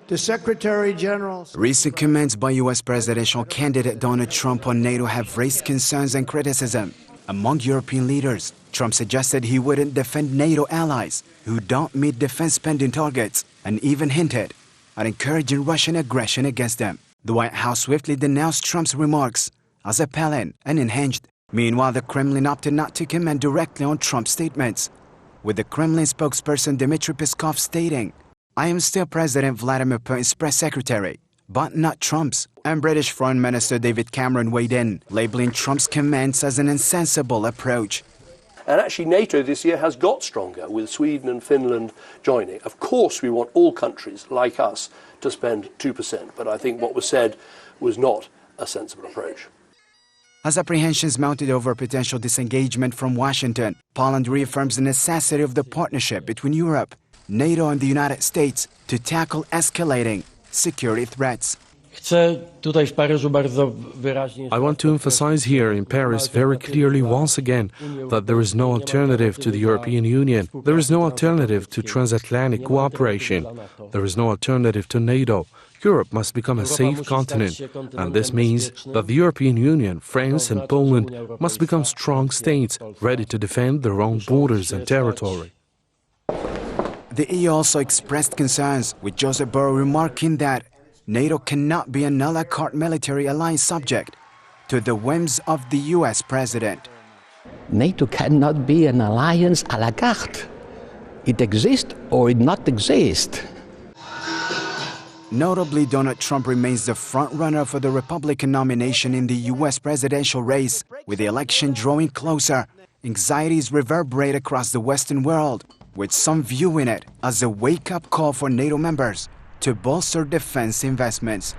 The Secretary General. Recent comments by U.S. presidential candidate Donald Trump on NATO have raised concerns and criticism. Among European leaders, Trump suggested he wouldn't defend NATO allies who don't meet defense spending targets and even hinted at encouraging Russian aggression against them. The White House swiftly denounced Trump's remarks as appalling and unhinged. Meanwhile, the Kremlin opted not to comment directly on Trump's statements, with the Kremlin spokesperson Dmitry Peskov stating, "I am still President Vladimir Putin's press secretary, but not Trump's." And British Foreign Minister David Cameron weighed in, labeling Trump's comments as an insensible approach. And actually NATO this year has got stronger, with Sweden and Finland joining. Of course we want all countries like us to spend 2%, but I think what was said was not a sensible approach. As apprehensions mounted over potential disengagement from Washington, Poland reaffirms the necessity of the partnership between Europe, NATO and the United States to tackle escalating security threats. I want to emphasize here in Paris very clearly once again that there is no alternative to the European Union. There is no alternative to transatlantic cooperation. There is no alternative to NATO. Europe must become a safe continent, and this means that the European Union, France and Poland must become strong states ready to defend their own borders and territory. The EU also expressed concerns, with Joseph Borrell remarking that NATO cannot be an a la carte military alliance subject to the whims of the US president. NATO cannot be an alliance a la carte. It exists or it not exist. Notably, Donald Trump remains the front-runner for the Republican nomination in the U.S. presidential race. With the election drawing closer, anxieties reverberate across the Western world, with some viewing it as a wake-up call for NATO members to bolster defense investments.